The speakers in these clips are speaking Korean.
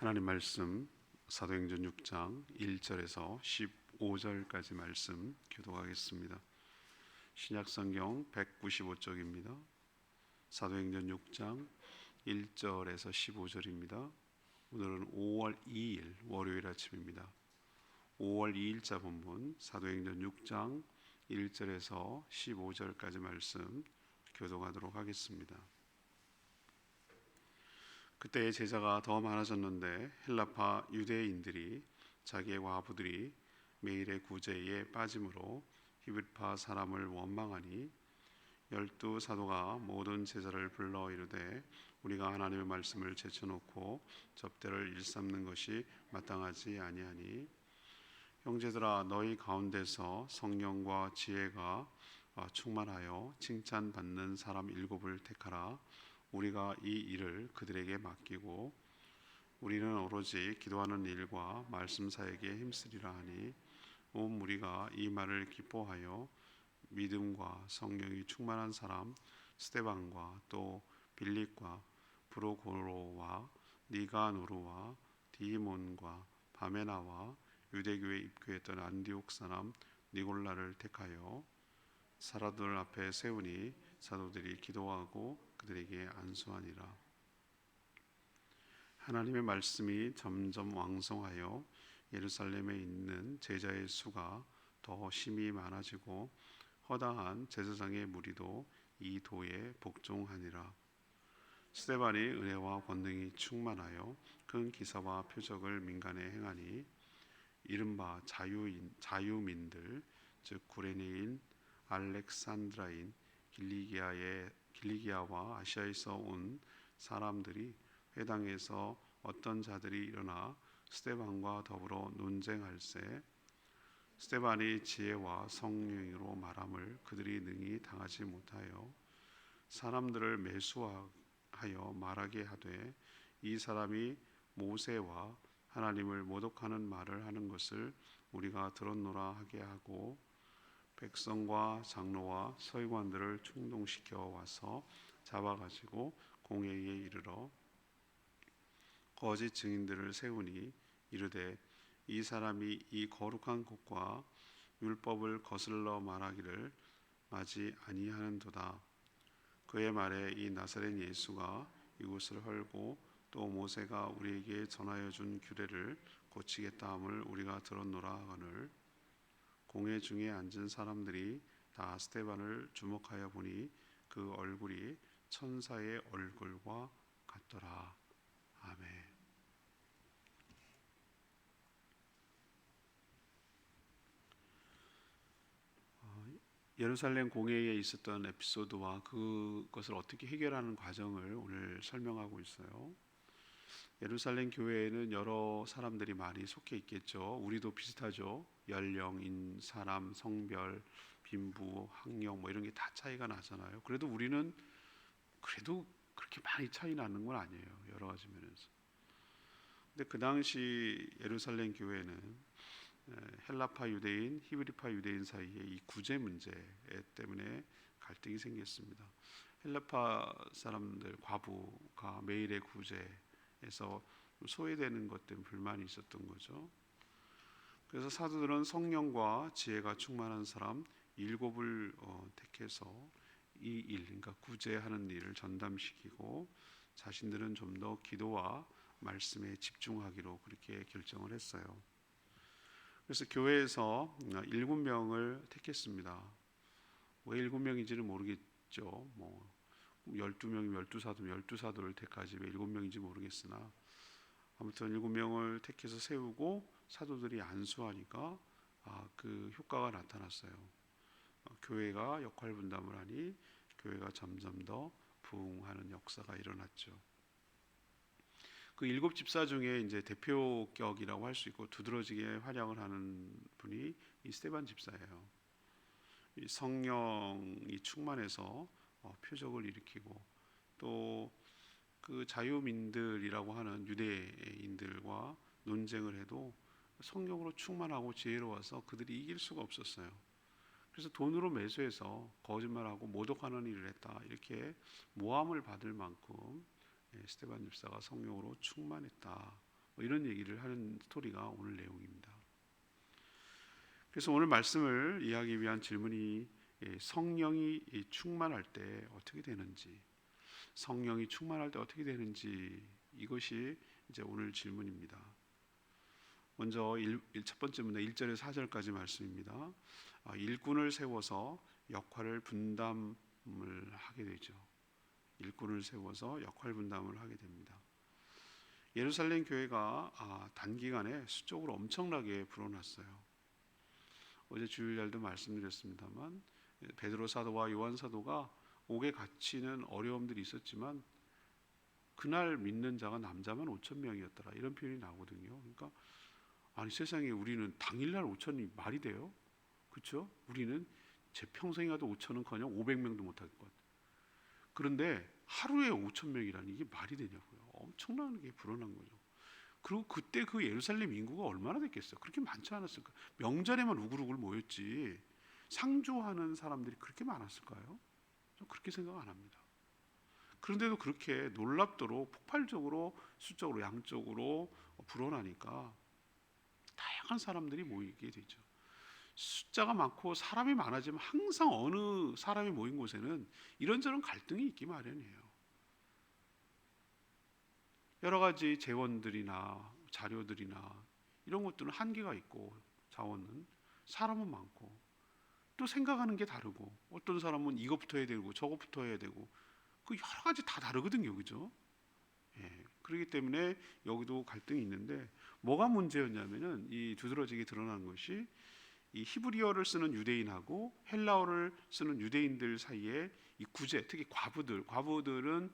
하나님 말씀 사도행전 6장 1절에서 15절까지 말씀 교독하겠습니다. 신약성경 195쪽입니다. 사도행전 6장 1절에서 15절입니다. 오늘은 5월 2일 월요일 아침입니다. 5월 2일자 본문 사도행전 6장 1절에서 15절까지 말씀 교독하도록 하겠습니다. 그때 제자가 더 많아졌는데 헬라파 유대인들이 자기의 과부들이 매일의 구제에 빠짐으로 히브리파 사람을 원망하니 12사도가 모든 제자를 불러 이르되 우리가 하나님의 말씀을 제쳐놓고 접대를 일삼는 것이 마땅하지 아니하니 형제들아 너희 가운데서 성령과 지혜가 충만하여 칭찬받는 사람 7을 택하라. 우리가 이 일을 그들에게 맡기고 우리는 오로지 기도하는 일과 말씀 사역에 힘쓰리라 하니 온 무리가 이 말을 기뻐하여 믿음과 성령이 충만한 사람 스데반과 또 빌립과 브로고로와 니가노르와 디몬과 바메나와 유대교에 입교했던 안디옥 사람 니골라를 택하여 사도들 앞에 세우니 사도들이 기도하고 그들에게 안수하니라. 하나님의 말씀이 점점 왕성하여 예루살렘에 있는 제자의 수가 더 심히 많아지고 허다한 제사장의 무리도 이 도에 복종하니라. 스데반이 은혜와 권능이 충만하여 큰 기사와 표적을 민간에 행하니 이른바 자유민들 즉 구레네인 알렉산드라인 길리기아와 아시아에서 온 사람들이 회당에서 어떤 자들이 일어나 스데반과 더불어 논쟁할세 스데반이 지혜와 성령으로 말함을 그들이 능히 당하지 못하여 사람들을 매수하여 말하게 하되 이 사람이 모세와 하나님을 모독하는 말을 하는 것을 우리가 들었노라 하게 하고 백성과 장로와 서기관들을 충동시켜 와서 잡아가지고 공회에 이르러 거짓 증인들을 세우니 이르되 이 사람이 이 거룩한 곳과 율법을 거슬러 말하기를 마지 아니하는도다. 그의 말에 이 나사렛 예수가 이곳을 헐고 또 모세가 우리에게 전하여 준 규례를 고치겠다 함을 우리가 들었노라 하거늘 공회 중에 앉은 사람들이 다 스데반을 주목하여 보니 그 얼굴이 천사의 얼굴과 같더라. 아멘. 예루살렘 공회에 있었던 에피소드와 그것을 어떻게 해결하는 과정을 오늘 설명하고 있어요. 예루살렘 교회에는 여러 사람들이 많이 속해 있겠죠. 우리도 비슷하죠. 연령, 사람, 성별, 빈부, 학력 뭐 이런 게 다 차이가 나잖아요. 그래도 우리는 그렇게 많이 차이 나는 건 아니에요. 여러 가지 면에서. 근데 그 당시 예루살렘 교회는 헬라파 유대인, 히브리파 유대인 사이에 이 구제 문제 때문에 갈등이 생겼습니다. 헬라파 사람들 과부가 매일의 구제에서 소외되는 것 때문에 불만이 있었던 거죠. 그래서 사도들은 성령과 지혜가 충만한 사람 7을 택해서 이 일, 그러니까 구제하는 일을 전담시키고 자신들은 좀 더 기도와 말씀에 집중하기로 그렇게 결정을 했어요. 그래서 교회에서 7명을 택했습니다. 왜 7명인지는 모르겠죠. 12명이면 12사도를 택하지 왜 7명인지 모르겠으나 아무튼 7명을 택해서 세우고 사도들이 안수하니까 그 효과가 나타났어요. 교회가 역할 분담을 하니 교회가 점점 더 부흥하는 역사가 일어났죠. 그 7 집사 중에 이제 대표격이라고 할 수 있고 두드러지게 활약을 하는 분이 이 스데반 집사예요. 이 성령이 충만해서 표적을 일으키고 또 그 자유민들이라고 하는 유대인들과 논쟁을 해도 성령으로 충만하고 지혜로워서 그들이 이길 수가 없었어요. 그래서 돈으로 매수해서 거짓말하고 모독하는 일을 했다. 이렇게 모함을 받을 만큼 스데반 집사가 성령으로 충만했다. 이런 얘기를 하는 스토리가 오늘 내용입니다. 그래서 오늘 말씀을 이해하기 위한 질문이 성령이 충만할 때 어떻게 되는지, 성령이 충만할 때 어떻게 되는지, 이것이 이제 오늘 질문입니다. 먼저 첫 번째 문제 1절에서 4절까지 말씀입니다. 일꾼을 세워서 역할을 분담을 하게 되죠. 일꾼을 세워서 역할 분담을 하게 됩니다. 예루살렘 교회가 단기간에 수적으로 엄청나게 불어났어요. 어제 주일날도 말씀드렸습니다만 베드로 사도와 요한 사도가 옥에 갇히는 어려움들이 있었지만 그날 믿는 자가 남자만 5천 명이었더라, 이런 표현이 나오거든요. 그러니까 아니 세상에 우리는 당일날 5천이 말이 돼요? 그렇죠? 우리는 제 평생에 가도 5천은커녕 500명도 못할 것 같아요. 그런데 하루에 5천 명이라니 이게 말이 되냐고요. 엄청나게 불어난 거죠. 그리고 그때 그 예루살렘 인구가 얼마나 됐겠어요? 그렇게 많지 않았을까? 명절에만 우글우글 모였지 상주하는 사람들이 그렇게 많았을까요? 좀 그렇게 생각 안 합니다. 그런데도 그렇게 놀랍도록 폭발적으로 수적으로 양적으로 불어나니까 다양한 사람들이 모이게 되죠. 숫자가 많고 사람이 많아지면 항상 어느 사람이 모인 곳에는 이런저런 갈등이 있기 마련이에요. 여러 가지 재원들이나 자료들이나 이런 것들은 한계가 있고, 자원은 사람은 많고 또 생각하는 게 다르고, 어떤 사람은 이것부터 해야 되고 저것부터 해야 되고, 그 여러 가지 다 다르거든요, 그죠? 그렇기 때문에 여기도 갈등이 있는데, 뭐가 문제였냐면은 이 두드러지게 드러난 것이 이 히브리어를 쓰는 유대인하고 헬라어를 쓰는 유대인들 사이에 이 구제, 특히 과부들은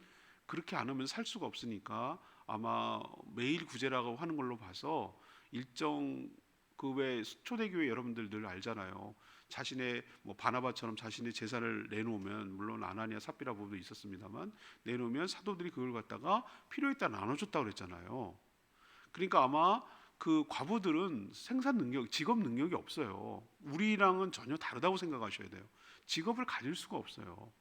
그렇게 안 하면 살 수가 없으니까 아마 매일 구제라고 하는 걸로 봐서 일정 그 외 초대교회 여러분들 늘 알잖아요. 자신의 뭐 바나바처럼 자신의 제사를 내놓으면, 물론 아나니아 삽비라 부부도 있었습니다만, 내놓으면 사도들이 그걸 갖다가 필요에 따라 나눠줬다고 그랬잖아요. 그러니까 아마 그 과부들은 생산 능력, 직업 능력이 없어요. 우리랑은 전혀 다르다고 생각하셔야 돼요. 직업을 가질 수가 없어요.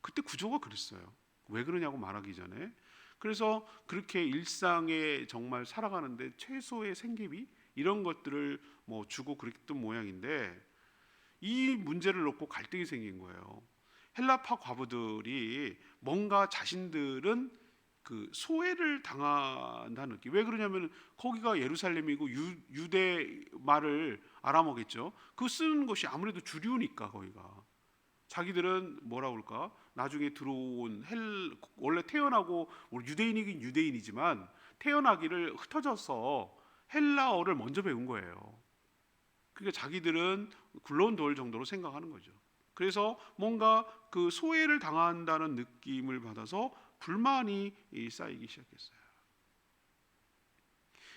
그때 구조가 그랬어요. 왜 그러냐고 말하기 전에. 그래서 그렇게 일상에 정말 살아가는데 최소의 생계비 이런 것들을 뭐 주고 그랬던 모양인데, 이 문제를 놓고 갈등이 생긴 거예요. 헬라파 과부들이 뭔가 자신들은 그 소외를 당한다는 느낌. 왜 그러냐면 거기가 예루살렘이고 유대 말을 알아먹겠죠. 그 쓰는 것이 아무래도 주류니까 거기가. 자기들은 뭐라 그럴까? 나중에 들어온 원래 태어나고 유대인이긴 유대인이지만 태어나기를 흩어져서 헬라어를 먼저 배운 거예요. 그러니까 자기들은 굴러온 돌 정도로 생각하는 거죠. 그래서 뭔가 그 소외를 당한다는 느낌을 받아서 불만이 쌓이기 시작했어요.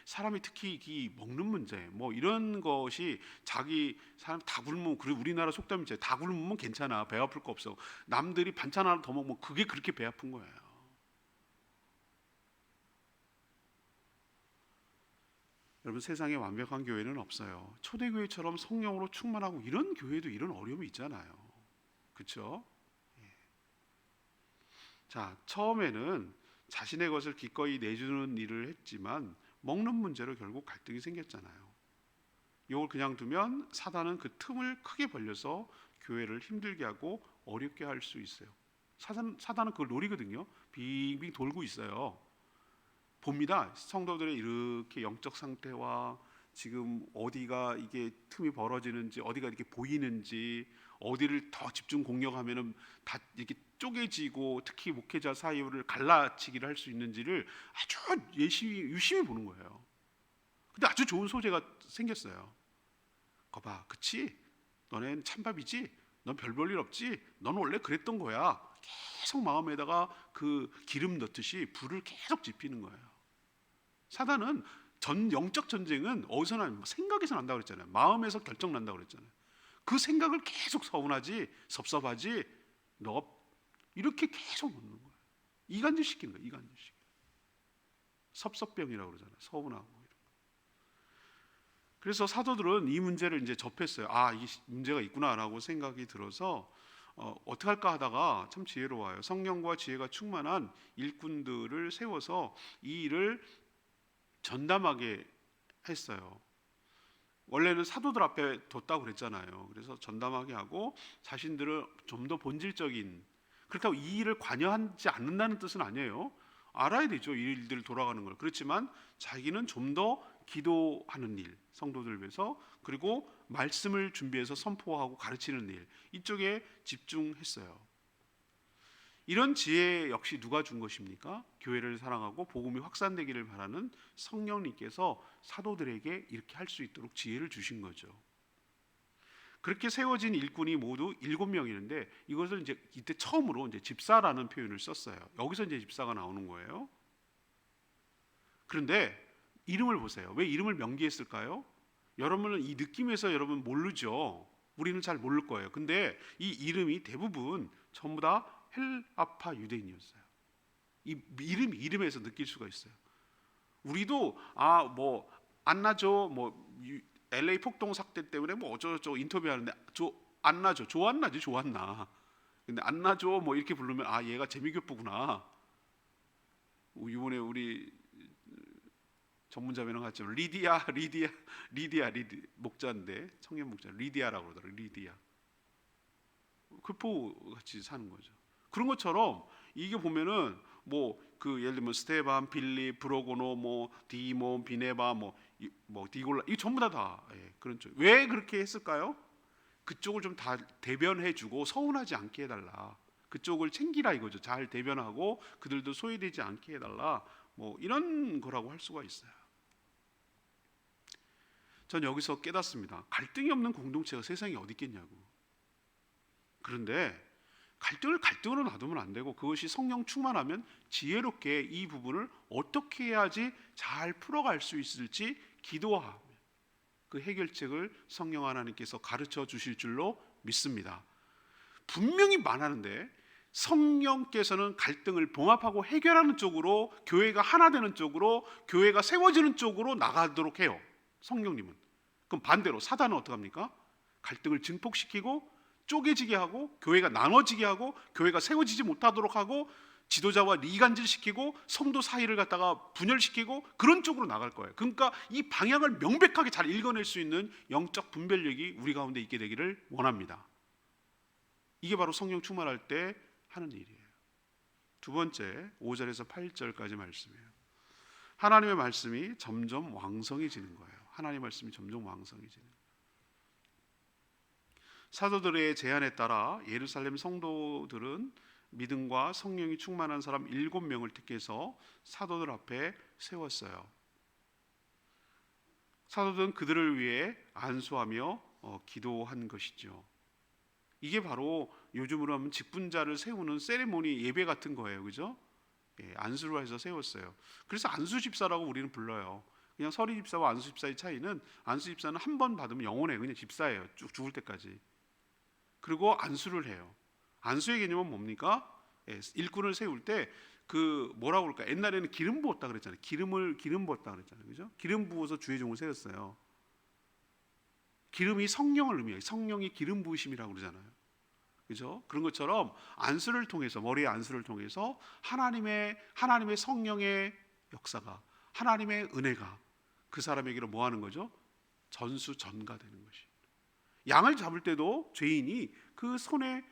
사람이 특히 이 먹는 문제, 뭐 이런 것이 자기 사람 다 굶으면, 그리고 우리나라 속담이 있잖아요. 다 굶으면 괜찮아, 배 아플 거 없어. 남들이 반찬 하나 더 먹으면 그게 그렇게 배 아픈 거예요. 여러분, 세상에 완벽한 교회는 없어요. 초대교회처럼 성령으로 충만하고 이런 교회도 이런 어려움이 있잖아요. 그렇죠? 자, 처음에는 자신의 것을 기꺼이 내주는 일을 했지만 먹는 문제로 결국 갈등이 생겼잖아요. 이걸 그냥 두면 사단은 그 틈을 크게 벌려서 교회를 힘들게 하고 어렵게 할 수 있어요. 사단은 그걸 노리거든요. 빙빙 돌고 있어요. 봅니다. 성도들의 이렇게 영적 상태와 지금 어디가 이게 틈이 벌어지는지, 어디가 이렇게 보이는지, 어디를 더 집중 공격하면은 다 이렇게 쪼개지고, 특히 목회자 사이를 갈라치기를 할 수 있는지를 아주 유심히 보는 거예요. 근데 아주 좋은 소재가 생겼어요. 거봐, 그치? 너넨 찬밥이지? 넌 별 볼 일 없지? 넌 원래 그랬던 거야. 계속 마음에다가 그 기름 넣듯이 불을 계속 지피는 거예요. 사단은 영적 전쟁은 어디서나 생각에서 난다고 그랬잖아요. 마음에서 결정 난다고 그랬잖아요. 그 생각을 계속 서운하지, 섭섭하지, 너 이렇게 계속 묻는 거예요. 이간질 시키는 거예요. 이간질 시키는 거예요. 섭섭병이라고 그러잖아요. 서운하고 이런 거. 그래서 사도들은 이 문제를 이제 접했어요. 아, 이 문제가 있구나라고 생각이 들어서 어떻게 할까 하다가 참 지혜로워요. 성령과 지혜가 충만한 일꾼들을 세워서 이 일을 전담하게 했어요. 원래는 사도들 앞에 뒀다고 그랬잖아요. 그래서 전담하게 하고 자신들을 좀 더 본질적인, 그렇다고 이 일을 관여하지 않는다는 뜻은 아니에요. 알아야 되죠, 이 일들 돌아가는 걸. 그렇지만 자기는 좀 더 기도하는 일, 성도들 위해서, 그리고 말씀을 준비해서 선포하고 가르치는 일, 이쪽에 집중했어요. 이런 지혜 역시 누가 준 것입니까? 교회를 사랑하고 복음이 확산되기를 바라는 성령님께서 사도들에게 이렇게 할 수 있도록 지혜를 주신 거죠. 그렇게 세워진 일꾼이 모두 7명이는데 이것을 이제 이때 처음으로 이제 집사라는 표현을 썼어요. 여기서 이제 집사가 나오는 거예요. 그런데 이름을 보세요. 왜 이름을 명기했을까요? 여러분은 이 느낌에서 여러분 모르죠. 우리는 잘 모를 거예요. 근데 이 이름이 대부분 전부 다 헬아파 유대인이었어요. 이 이름에서 느낄 수가 있어요. 우리도 뭐 안나죠, 뭐 LA 폭동 사태 때문에 뭐 어쩌고저쩌고 인터뷰하는데 안나죠, 조안나지, 조안나. 근데 안나죠 뭐 이렇게 부르면 얘가 재미교포구나. 이번에 우리 전문자매랑 같이 리디아 목자인데, 청년 목자 리디아라고 그러더라고요. 리디아. 교포 같이 사는 거죠. 그런 것처럼 이게 보면은 뭐 그 예를 들면 스테반, 빌립, 브로고노, 뭐 디몬, 비네바, 뭐 디골라, 이 전부 다 그런 쪽. 왜 그렇게 했을까요? 그쪽을 좀 다 대변해주고 서운하지 않게 해달라. 그쪽을 챙기라 이거죠. 잘 대변하고 그들도 소외되지 않게 해달라. 뭐 이런 거라고 할 수가 있어요. 전 여기서 깨닫습니다. 갈등이 없는 공동체가 세상에 어디 있겠냐고. 그런데 갈등을 갈등으로 놔두면 안 되고, 그것이 성령 충만하면 지혜롭게 이 부분을 어떻게 해야지 잘 풀어갈 수 있을지 기도하면 그 해결책을 성령 하나님께서 가르쳐 주실 줄로 믿습니다. 분명히 말하는데 성령께서는 갈등을 봉합하고 해결하는 쪽으로, 교회가 하나 되는 쪽으로, 교회가 세워지는 쪽으로 나가도록 해요. 성령님은. 그럼 반대로 사단은 어떻게 합니까? 갈등을 증폭시키고 쪼개지게 하고, 교회가 나눠지게 하고, 교회가 세워지지 못하도록 하고, 지도자와 이간질시키고, 성도 사이를 갖다가 분열시키고, 그런 쪽으로 나갈 거예요. 그러니까 이 방향을 명백하게 잘 읽어낼 수 있는 영적 분별력이 우리 가운데 있게 되기를 원합니다. 이게 바로 성령 충만할 때 하는 일이에요. 두 번째, 5절에서 8절까지 말씀이에요. 하나님의 말씀이 점점 왕성해지는 거예요. 하나님의 말씀이 점점 왕성해지는 거예요. 사도들의 제안에 따라 예루살렘 성도들은 믿음과 성령이 충만한 사람 7명을 택해서 사도들 앞에 세웠어요. 사도들은 그들을 위해 안수하며 기도한 것이죠. 이게 바로 요즘으로 하면 직분자를 세우는 세레모니 예배 같은 거예요. 그죠? 안수를 해서 세웠어요. 그래서 안수 집사라고 우리는 불러요. 그냥 서리 집사와 안수 집사의 차이는, 안수 집사는 한 번 받으면 영원해, 그냥 집사예요. 쭉 죽을 때까지. 그리고 안수를 해요. 안수의 개념은 뭡니까? 일꾼을 세울 때 그 뭐라고 그럴까? 옛날에는 기름 부었다 그랬잖아요. 기름 부었다 그랬잖아요. 그죠? 기름 부어서 주의 종을 세웠어요. 기름이 성령을 의미해요. 성령이 기름 부으심이라고 그러잖아요. 그죠? 그런 것처럼 안수를 통해서, 머리의 안수를 통해서 하나님의 성령의 역사가, 하나님의 은혜가 그 사람에게로 뭐 하는 거죠? 전가되는 것이. 양을 잡을 때도 죄인이 그 손을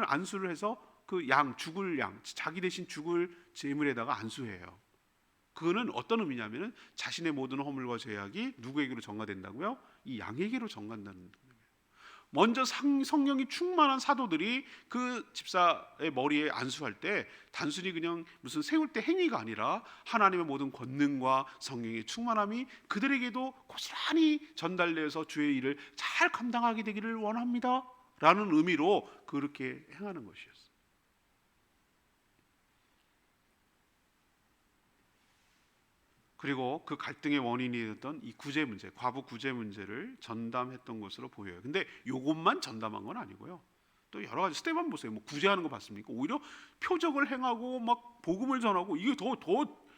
안수를 해서 그 죽을 양, 자기 대신 죽을 제물에다가 안수해요. 그거는 어떤 의미냐면은 자신의 모든 허물과 죄악이 누구에게로 전가된다고요? 이 양에게로 전가된다는 의미예요. 먼저 성령이 충만한 사도들이 그 집사의 머리에 안수할 때 단순히 그냥 무슨 세울 때 행위가 아니라 하나님의 모든 권능과 성령의 충만함이 그들에게도 고스란히 전달되어서 주의 일을 잘 감당하게 되기를 원합니다 라는 의미로 그렇게 행하는 것이었어요. 그리고 그 갈등의 원인이 됐던 이 구제 문제, 과부 구제 문제를 전담했던 것으로 보여요. 근데 이것만 전담한 건 아니고요. 또 여러 가지, 스테반 보세요. 뭐 구제하는 거 봤습니까? 오히려 표적을 행하고 막 복음을 전하고, 이게 더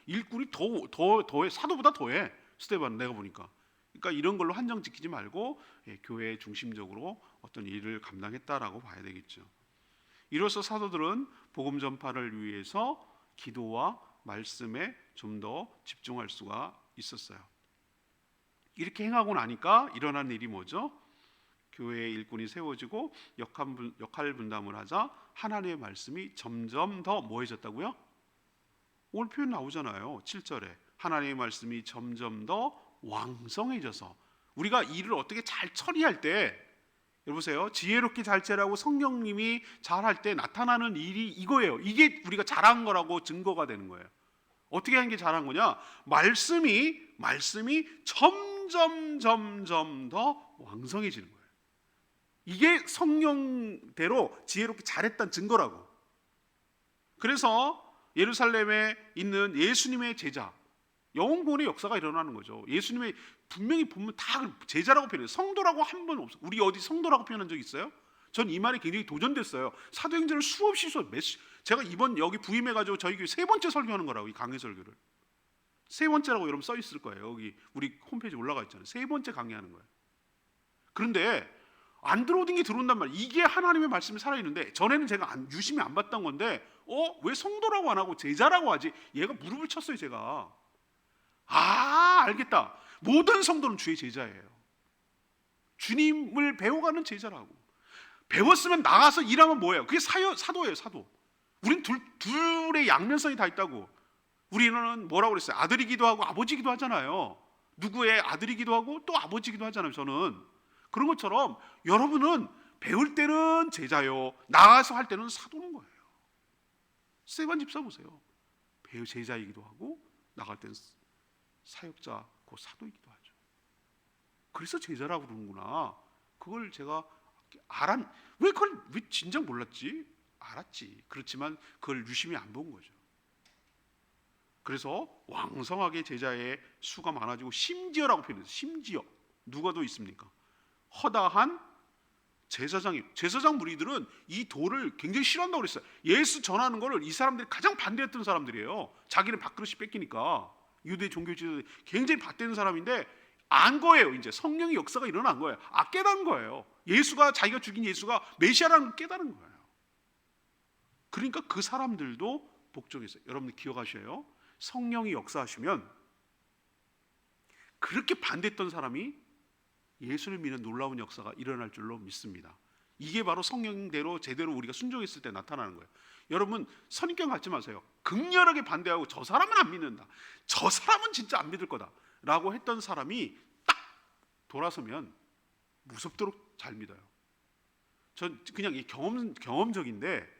일꾼이 더해, 사도보다 더해. 스테반 내가 보니까. 그러니까 이런 걸로 한정 지키지 말고 교회 중심적으로 어떤 일을 감당했다라고 봐야 되겠죠. 이로써 사도들은 복음 전파를 위해서 기도와 말씀에 좀 더 집중할 수가 있었어요. 이렇게 행하고 나니까 일어난 일이 뭐죠? 교회의 일꾼이 세워지고 역할 분담을 하자 하나님의 말씀이 점점 더 뭐해졌다고요? 오늘 표현 나오잖아요. 7절에 하나님의 말씀이 점점 더 왕성해져서 우리가 일을 어떻게 잘 처리할 때, 여보세요, 지혜롭게 잘 처리하고 성령님이 잘할 때 나타나는 일이 이거예요. 이게 우리가 잘한 거라고 증거가 되는 거예요. 어떻게 하는 게 잘한 거냐? 말씀이 점점 더 왕성해지는 거예요. 이게 성령대로 지혜롭게 잘했다는 증거라고. 그래서 예루살렘에 있는 예수님의 제자, 영혼구원의 역사가 일어나는 거죠. 예수님의 분명히 보면 다 제자라고 표현해요. 성도라고 한 번 없어요. 우리 어디 성도라고 표현한 적 있어요? 전 이 말이 굉장히 도전됐어요. 사도행전을 수없이 제가 이번 여기 부임해가지고 저희 교회 세 번째 설교하는 거라고, 이 강해 설교를. 세 번째라고 여러분 써 있을 거예요. 여기 우리 홈페이지 올라가 있잖아요. 세 번째 강의하는 거예요. 그런데 안 들어오던 게 들어온단 말이에요. 이게 하나님의 말씀이 살아있는데, 전에는 제가 유심히 안 봤던 건데 왜 성도라고 안 하고 제자라고 하지? 얘가 무릎을 쳤어요. 제가 알겠다. 모든 성도는 주의 제자예요. 주님을 배워가는 제자라고. 배웠으면 나가서 일하면 뭐예요? 그게 사도예요. 사도. 우린 둘의 양면성이 다 있다고. 우리는 뭐라고 그랬어요? 아들이기도 하고 아버지기도 하잖아요. 누구의 아들이기도 하고 또 아버지기도 하잖아요. 저는 그런 것처럼 여러분은 배울 때는 제자요, 나가서 할 때는 사도는 거예요. 스테반 집사 보세요. 제자이기도 하고 나갈 때는 사역자, 그 사도이기도 하죠. 그래서 제자라고 그러는구나. 그걸 제가 왜 진작 몰랐지? 알았지. 그렇지만 그걸 유심히 안 본 거죠. 그래서 왕성하게 제자의 수가 많아지고, 심지어라고 표현해서, 심지어 누가 더 있습니까? 허다한 제사장 무리들은 이 도를 굉장히 싫어한다고 그랬어요. 예수 전하는 거를 이 사람들이 가장 반대했던 사람들이에요. 자기는 밥그릇이 뺏기니까. 유대 종교 지도자들이 굉장히 받대는 사람인데 안 거예요. 이제 성령의 역사가 일어난 거예요. 깨달은 거예요. 자기가 죽인 예수가 메시아라는 걸 깨달은 거예요. 그러니까 그 사람들도 복종했어요. 여러분들 기억하셔요. 성령이 역사하시면 그렇게 반대했던 사람이 예수를 믿는 놀라운 역사가 일어날 줄로 믿습니다. 이게 바로 성령대로 제대로 우리가 순종했을 때 나타나는 거예요. 여러분 선입견 갖지 마세요. 극렬하게 반대하고 저 사람은 안 믿는다, 저 사람은 진짜 안 믿을 거다 라고 했던 사람이 딱 돌아서면 무섭도록 잘 믿어요. 전 그냥 이 경험적인데,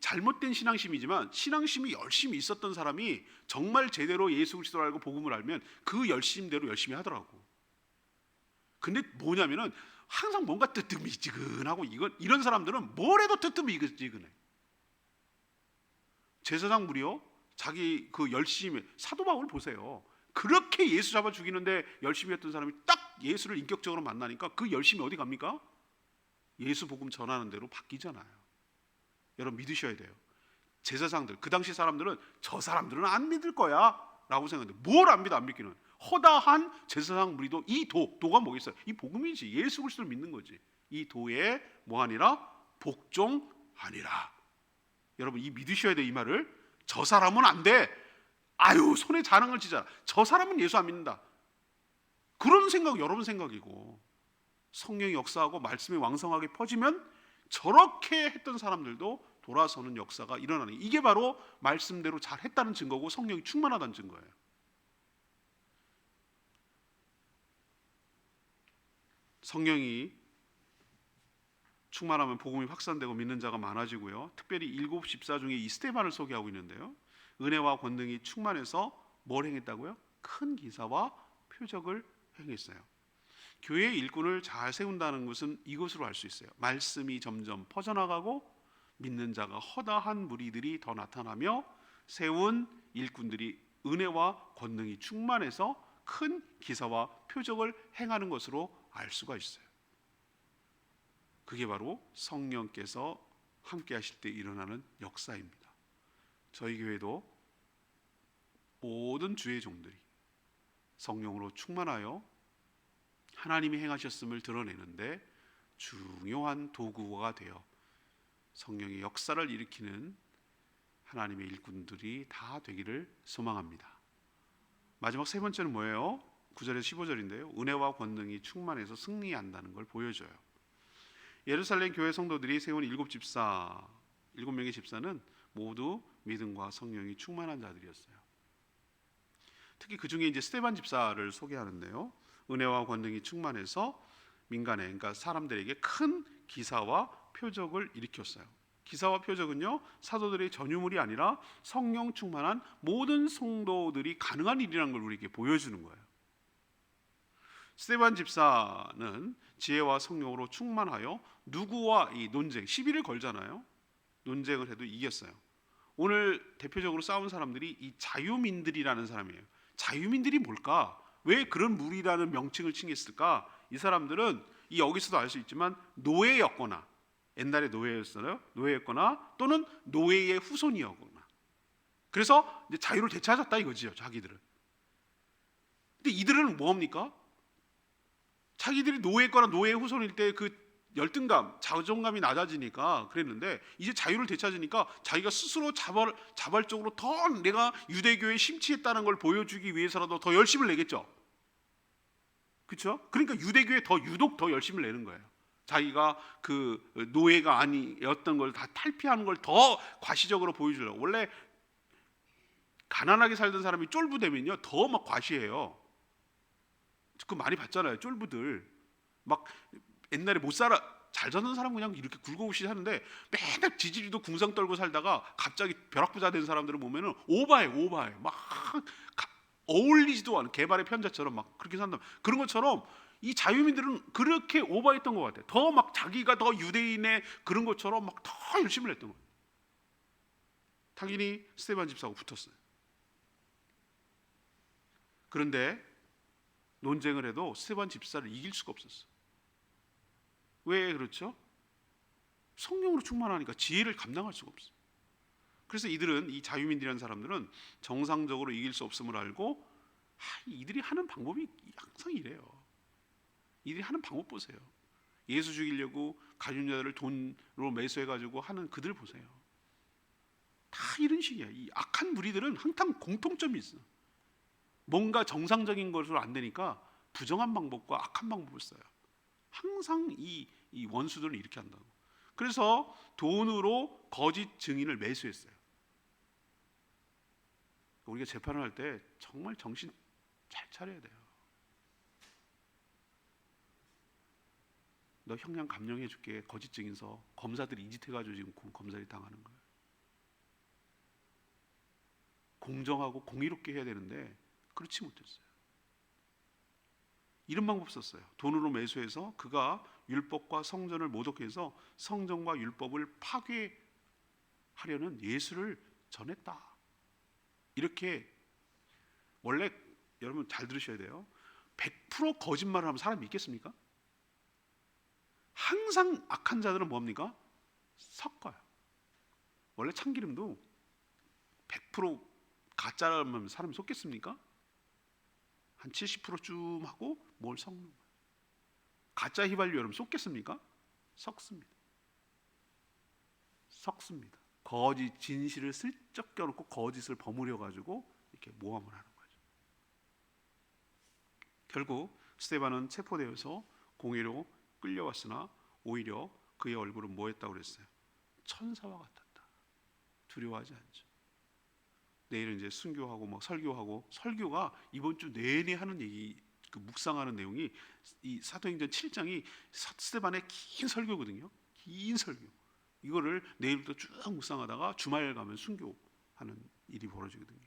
잘못된 신앙심이지만 신앙심이 열심히 있었던 사람이 정말 제대로 예수 그리스도를 알고 복음을 알면 그 열심대로 열심히 하더라고. 근데 뭐냐면은 항상 뭔가 뜨뜻미지근하고, 이런 사람들은 뭘 해도 뜨뜻미지근해. 제사장 무리요, 자기 그 열심히, 사도 바울 보세요. 그렇게 예수 잡아 죽이는데 열심히 했던 사람이 딱 예수를 인격적으로 만나니까 그 열심이 어디 갑니까? 예수 복음 전하는 대로 바뀌잖아요. 여러분 믿으셔야 돼요. 제사장들, 그 당시 사람들은 저 사람들은 안 믿을 거야 라고 생각했는데, 뭘 안 믿어? 안 믿기는 허다한 제사장 무리도 이 도가 뭐겠어요? 이 복음이지. 예수 그리스도를 믿는 거지. 이 도에 뭐하니라? 복종하니라. 여러분 이 믿으셔야 돼. 이 말을. 저 사람은 안 돼. 손에 자랑을 치잖아. 저 사람은 예수 안 믿는다. 그런 생각 여러분 생각이고, 성령이 역사하고 말씀이 왕성하게 퍼지면 저렇게 했던 사람들도 돌아서는 역사가 일어나는, 이게 바로 말씀대로 잘했다는 증거고 성령이 충만하다는 증거예요. 성령이 충만하면 복음이 확산되고 믿는 자가 많아지고요. 특별히 일곱 집사 중에 이 스데반을 소개하고 있는데요. 은혜와 권능이 충만해서 뭘 행했다고요? 큰 기사와 표적을 행했어요. 교회의 일꾼을 잘 세운다는 것은 이것으로 알 수 있어요. 말씀이 점점 퍼져나가고 믿는 자가 허다한 무리들이 더 나타나며 세운 일꾼들이 은혜와 권능이 충만해서 큰 기사와 표적을 행하는 것으로 알 수가 있어요. 그게 바로 성령께서 함께 하실 때 일어나는 역사입니다. 저희 교회도 모든 주의 종들이 성령으로 충만하여 하나님이 행하셨음을 드러내는데 중요한 도구가 되어 성령의 역사를 일으키는 하나님의 일꾼들이 다 되기를 소망합니다. 마지막 세 번째는 뭐예요? 9절에서 15절인데요. 은혜와 권능이 충만해서 승리한다는 걸 보여줘요. 예루살렘 교회 성도들이 세운 일곱 명의 집사는 모두 믿음과 성령이 충만한 자들이었어요. 특히 그 중에 이제 스데반 집사를 소개하는데요. 은혜와 권능이 충만해서 민간에, 그러니까 사람들에게 큰 기사와 표적을 일으켰어요. 기사와 표적은요, 사도들의 전유물이 아니라 성령 충만한 모든 성도들이 가능한 일이라는 걸 우리에게 보여주는 거예요. 스데반 집사는 지혜와 성령으로 충만하여 누구와 이 논쟁, 시비를 걸잖아요. 논쟁을 해도 이겼어요. 오늘 대표적으로 싸운 사람들이 이 자유민들이라는 사람이에요. 자유민들이 뭘까? 왜 그런 무리라는 명칭을 칭했을까? 이 사람들은 여기서도 알 수 있지만 노예였거나, 옛날에 노예였거나 또는 노예의 후손이었거나, 그래서 이제 자유를 되찾았다 이거지요, 자기들은. 근데 이들은 뭐합니까? 자기들이 노예거나 노예의 후손일 때 그 열등감, 자존감이 낮아지니까 그랬는데, 이제 자유를 되찾으니까 자기가 스스로 자발적으로 더 내가 유대교에 심취했다는 걸 보여주기 위해서라도 더 열심을 내겠죠. 그렇죠? 그러니까 유대교에 유독 더 열심을 내는 거예요. 자기가 그 노예가 아니었던 걸 다 탈피하는 걸 더 과시적으로 보여주려고. 원래 가난하게 살던 사람이 쫄부되면요 더 막 과시해요. 그 많이 봤잖아요. 쫄부들 막 옛날에 잘 사는 사람 그냥 이렇게 굴곡없이 사는데, 맨날 지지리도 궁상 떨고 살다가 갑자기 벼락부자 된 사람들을 보면은 오바해 막 어울리지도 않은 개발의 편자처럼 막 그렇게 산다. 그런 것처럼 이 자유민들은 그렇게 오바했던 것 같아요. 더 막 자기가 더 유대인의 그런 것처럼 막 더 열심히 했던 거예요. 당연히 스데반 집사하고 붙었어요. 그런데 논쟁을 해도 스데반 집사를 이길 수가 없었어요. 왜 그렇죠? 성령으로 충만하니까 지혜를 감당할 수가 없어요. 그래서 이 자유민들이라는 사람들은 정상적으로 이길 수 없음을 알고, 이들이 하는 방법이 항상 이래요. 이들이 하는 방법 보세요. 예수 죽이려고 가룟유다를 돈으로 매수해가지고 하는 그들 보세요. 다 이런 식이야. 이 악한 무리들은 항상 공통점이 있어. 뭔가 정상적인 것으로 안 되니까 부정한 방법과 악한 방법을 써요. 항상 이 원수들은 이렇게 한다고. 그래서 돈으로 거짓 증인을 매수했어요. 우리가 재판을 할 때 정말 정신 잘 차려야 돼요. 너 형량 감형해 줄게, 거짓 증인서. 검사들이 이 짓 해가지고 지금 검사들이 당하는 거예요. 공정하고 공의롭게 해야 되는데 그렇지 못했어요. 이런 방법 썼어요. 돈으로 매수해서 그가 율법과 성전을 모독해서 성전과 율법을 파괴하려는 예수를 전했다. 이렇게. 원래 여러분 잘 들으셔야 돼요. 100% 거짓말을 하면 사람이 믿겠습니까? 항상 악한 자들은 뭡니까? 섞어요. 원래 참기름도 100% 가짜라면 사람이 속겠습니까? 한 70%쯤 하고 뭘 섞는 거예요. 가짜 휘발유 여러분 속겠습니까? 섞습니다. 거짓 진실을 슬쩍 껴놓고 거짓을 버무려 가지고 이렇게 모함을 하는 거죠. 결국 스데반은 체포되어서 공회로 끌려왔으나 오히려 그의 얼굴은 뭐했다고 그랬어요? 천사와 같았다. 두려워하지 않죠. 내일은 이제 순교하고 설교하고, 설교가 이번 주 내내 하는 얘기, 그 묵상하는 내용이 이 사도행전 7장이 스데반의 긴 설교거든요. 긴 설교. 이거를 내일부터 쭉 묵상하다가 주말 가면 순교하는 일이 벌어지거든요.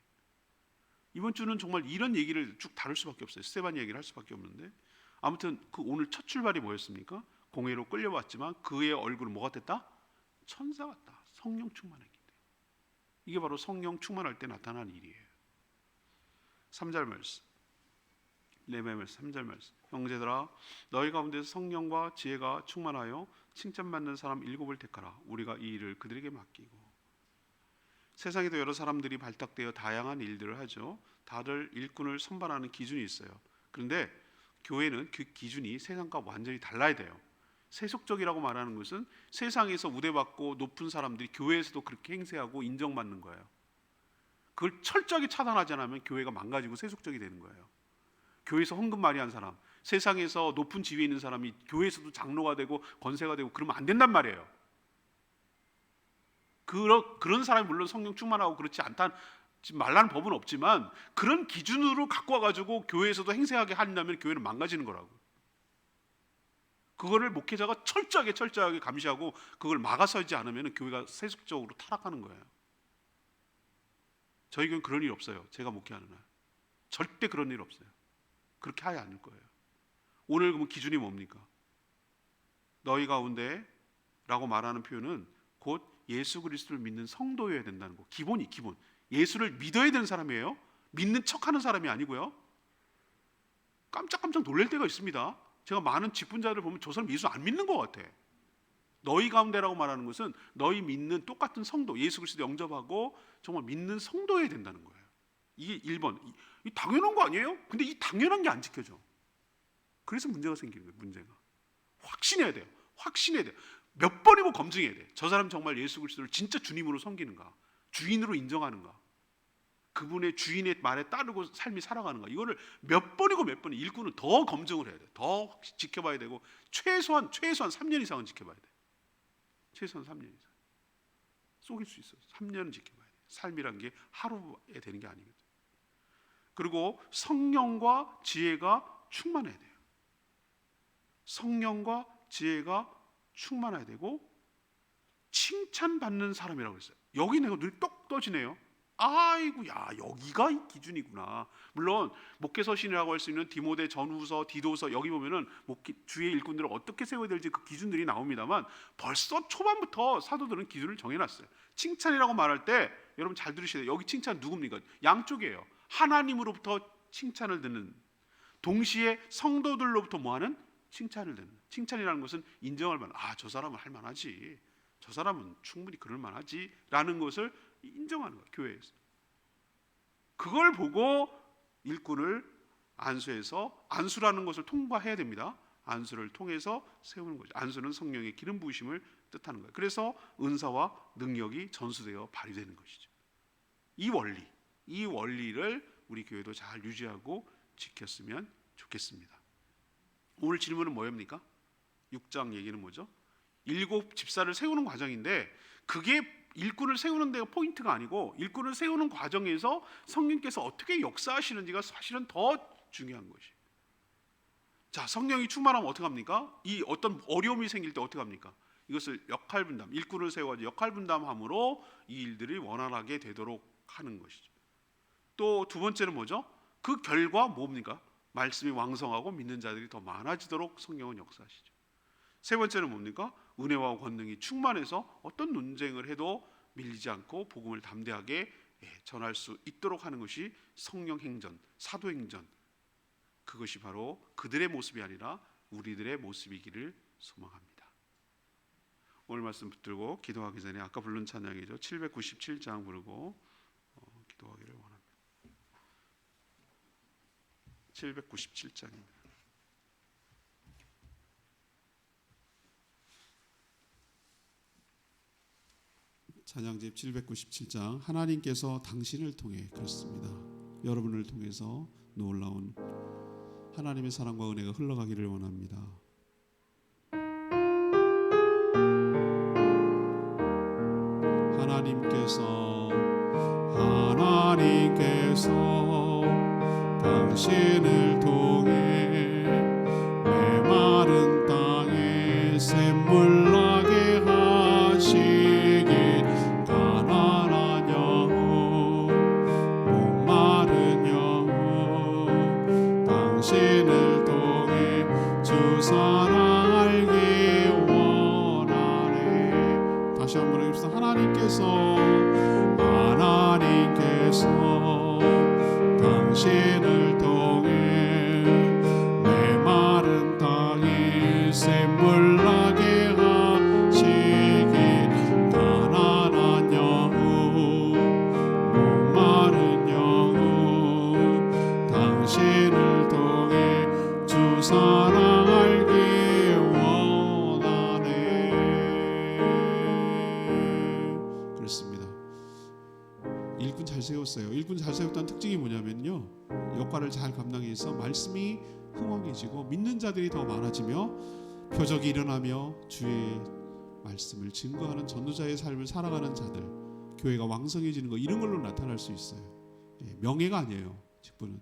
이번 주는 정말 이런 얘기를 쭉 다룰 수밖에 없어요. 스데반 얘기를 할 수밖에 없는데, 아무튼 그 오늘 첫 출발이 뭐였습니까? 공회로 끌려왔지만 그의 얼굴은 뭐가 됐다? 천사 같다. 성령 충만했기 때문에. 이게 바로 성령 충만할 때 나타난 일이에요. 3절 말씀, 레위기 3절 말씀. 형제들아, 너희 가운데서 성령과 지혜가 충만하여 칭찬받는 사람 7을 택하라. 우리가 이 일을 그들에게 맡기고. 세상에도 여러 사람들이 발탁되어 다양한 일들을 하죠. 다들 일꾼을 선발하는 기준이 있어요. 그런데 교회는 그 기준이 세상과 완전히 달라야 돼요. 세속적이라고 말하는 것은 세상에서 우대받고 높은 사람들이 교회에서도 그렇게 행세하고 인정받는 거예요. 그걸 철저하게 차단하지 않으면 교회가 망가지고 세속적이 되는 거예요. 교회에서 헌금 많이 한 사람, 세상에서 높은 지위에 있는 사람이 교회에서도 장로가 되고 권세가 되고 그러면 안 된단 말이에요. 그런 사람이 물론 성령 충만하고 그렇지 않다 말라는 법은 없지만 그런 기준으로 갖고 와가지고 교회에서도 행세하게 한다면 교회는 망가지는 거라고. 그거를 목회자가 철저하게 감시하고 그걸 막아서지 않으면 교회가 세속적으로 타락하는 거예요. 저희 교회는 그런 일 없어요. 제가 목회하는 날 절대 그런 일 없어요. 그렇게 하지 않을 거예요. 오늘 그러면 기준이 뭡니까? 너희 가운데 라고 말하는 표현은 곧 예수 그리스도를 믿는 성도여야 된다는 거. 기본. 예수를 믿어야 되는 사람이에요. 믿는 척하는 사람이 아니고요. 깜짝깜짝 놀랄 때가 있습니다. 제가 많은 직분자들 보면 저 사람 예수 안 믿는 것 같아. 너희 가운데라고 말하는 것은 너희 믿는 똑같은 성도, 예수 그리스도 영접하고 정말 믿는 성도여야 된다는 거예요. 이게 1번. 이 당연한 거 아니에요? 근데 이 당연한 게 안 지켜져. 그래서 문제가 생기는 거예요. 문제가. 확신해야 돼요. 몇 번이고 검증해야 돼. 저 사람 정말 예수 그리스도를 진짜 주님으로 섬기는가, 주인으로 인정하는가, 그분의 주인의 말에 따르고 삶이 살아가는가, 이거를 몇 번이고 일꾼은 더 검증을 해야 돼. 더 지켜봐야 되고 최소한 3년 이상은 지켜봐야 돼. 최소한 3년 이상. 속일 수 있어. 3년은 지켜봐야 돼. 삶이란 게 하루에 되는 게 아니거든. 그리고 성령과 지혜가 충만해야 돼요. 성령과 지혜가 충만해야 되고 칭찬받는 사람이라고 했어요. 여기 내가 눈이 똑 떠지네요. 아이고, 야, 여기가 이 기준이구나. 물론 목회서신이라고 할 수 있는 디모데 전후서, 디도서, 여기 보면은 주의 일꾼들을 어떻게 세워야 될지 그 기준들이 나옵니다만 벌써 초반부터 사도들은 기준을 정해놨어요. 칭찬이라고 말할 때 여러분 잘 들으셔야 돼요. 여기 칭찬 누굽니까? 양쪽이에요. 하나님으로부터 칭찬을 듣는, 동시에 성도들로부터 뭐하는? 칭찬을 듣는. 칭찬이라는 것은 인정할 만한, 저 사람은 할 만하지, 저 사람은 충분히 그럴 만하지 라는 것을 인정하는 거예요. 교회에서. 그걸 보고 일꾼을 안수해서, 안수라는 것을 통과해야 됩니다. 안수를 통해서 세우는 거죠. 안수는 성령의 기름 부으심을 뜻하는 거예요. 그래서 은사와 능력이 전수되어 발휘되는 것이죠. 이 원리를 우리 교회도 잘 유지하고 지켰으면 좋겠습니다. 오늘 질문은 뭐입니까? 6장 얘기는 뭐죠? 7 집사를 세우는 과정인데, 그게 일꾼을 세우는 데가 포인트가 아니고 일꾼을 세우는 과정에서 성령께서 어떻게 역사하시는지가 사실은 더 중요한 것이. 자, 성령이 충만하면 어떻게 합니까? 이 어떤 어려움이 생길 때 어떻게 합니까? 이것을 역할 분담, 일꾼을 세워가지고 역할 분담함으로 이 일들이 원활하게 되도록 하는 것이죠. 또 두 번째는 뭐죠? 그 결과 뭡니까? 말씀이 왕성하고 믿는 자들이 더 많아지도록 성령은 역사하시죠. 세 번째는 뭡니까? 은혜와 권능이 충만해서 어떤 논쟁을 해도 밀리지 않고 복음을 담대하게 전할 수 있도록 하는 것이 성령 행전, 사도 행전. 그것이 바로 그들의 모습이 아니라 우리들의 모습이기를 소망합니다. 오늘 말씀 붙들고 기도하기 전에 아까 부른 찬양이죠. 797장 부르고 기도하기를 원합니다. 797장입니다. 찬양집 797장. 하나님께서 당신을 통해, 그렇습니다, 여러분을 통해서 놀라운 하나님의 사랑과 은혜가 흘러가기를 원합니다. 하나님께서 당신을 통해 메마른 땅에 샘물 나게 하시기, 가난한 영혼, 목마른 영혼, 당신을 통해 주 사랑 알기 원하네. 다시 한번 해봅시다. 하나님께서 당신을 통해 메마른 땅에 샘물 나게 하시기, 가난한 영혼, 목마른 영혼, 당신을 통해 주 사랑 알기 원하네. 세웠던 특징이 뭐냐면요, 역할을 잘 감당해서 말씀이 흥왕해지고 믿는 자들이 더 많아지며 표적이 일어나며 주의 말씀을 증거하는 전도자의 삶을 살아가는 자들, 교회가 왕성해지는 거, 이런 걸로 나타날 수 있어요. 명예가 아니에요. 직분은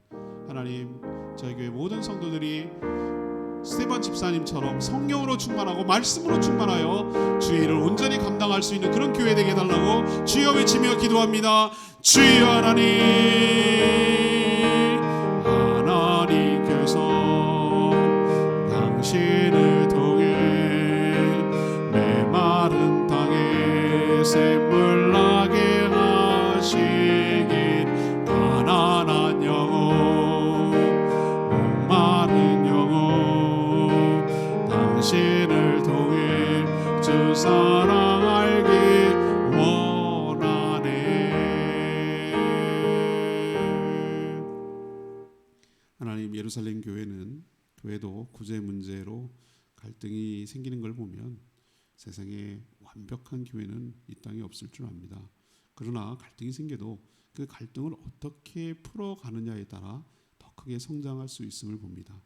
하나님, 저희 교회 모든 성도들이 스테반 집사님처럼 성령으로 충만하고 말씀으로 충만하여 주의 일을 온전히 감당할 수 있는 그런 교회 되게 해달라고 주여 외치며 기도합니다. 주여 하나님, 하나님께서 당신을 통해 메마른 땅에 샘물 나게 하시긴 가난한 영혼, 목마른 영혼, 당신을 통해 주 사랑 알기 원하네. 하나님, 예루살렘 교회도 구제 문제로 갈등이 생기는 걸 보면 세상에 완벽한 교회는 이 땅에 없을 줄 압니다. 그러나 갈등이 생겨도 그 갈등을 어떻게 풀어가느냐에 따라 더 크게 성장할 수 있음을 봅니다.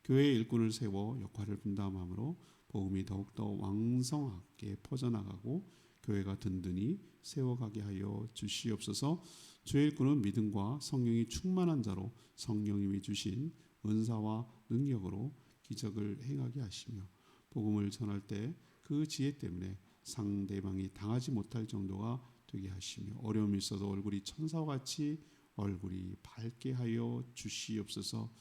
교회의 일꾼을 세워 역할을 분담함으로 복음이 더욱더 왕성하게 퍼져나가고 교회가 든든히 세워가게 하여 주시옵소서. 주의 일꾼은 믿음과 성령이 충만한 자로 성령님이 주신 은사와 능력으로 기적을 행하게 하시며 복음을 전할 때 그 지혜 때문에 상대방이 당하지 못할 정도가 되게 하시며 어려움이 있어도 얼굴이 천사와 같이 얼굴이 밝게 하여 주시옵소서.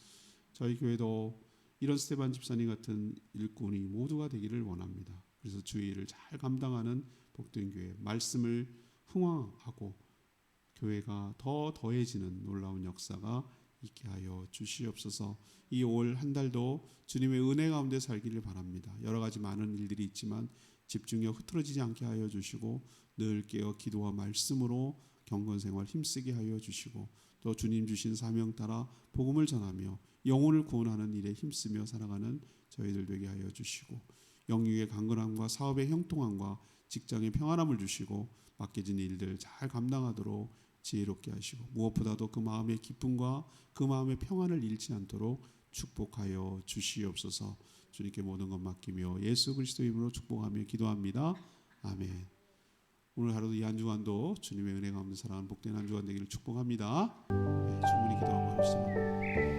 저희 교회도 이런 스테반 집사님 같은 일꾼이 모두가 되기를 원합니다. 그래서 주의 일을 잘 감당하는 복된 교회, 말씀을 흥왕하고 교회가 더 더해지는 놀라운 역사가 있게 하여 주시옵소서. 이 올 한 달도 주님의 은혜 가운데 살기를 바랍니다. 여러 가지 많은 일들이 있지만 집중력 흐트러지지 않게 하여 주시고 늘 깨어 기도와 말씀으로 경건생활 힘쓰게 하여 주시고 또 주님 주신 사명 따라 복음을 전하며 영혼을 구원하는 일에 힘쓰며 살아가는 저희들 되게 하여 주시고 영육의 강건함과 사업의 형통함과 직장의 평안함을 주시고 맡겨진 일들 잘 감당하도록 지혜롭게 하시고 무엇보다도 그 마음의 기쁨과 그 마음의 평안을 잃지 않도록 축복하여 주시옵소서. 주님께 모든 것 맡기며 예수 그리스도의 이름으로 축복하며 기도합니다. 아멘. 오늘 하루도 이 한 주간도 주님의 은혜가 없는 사랑하는 복된 한 주간 되기를 축복합니다. 네, 충분히 기도하고 합시다.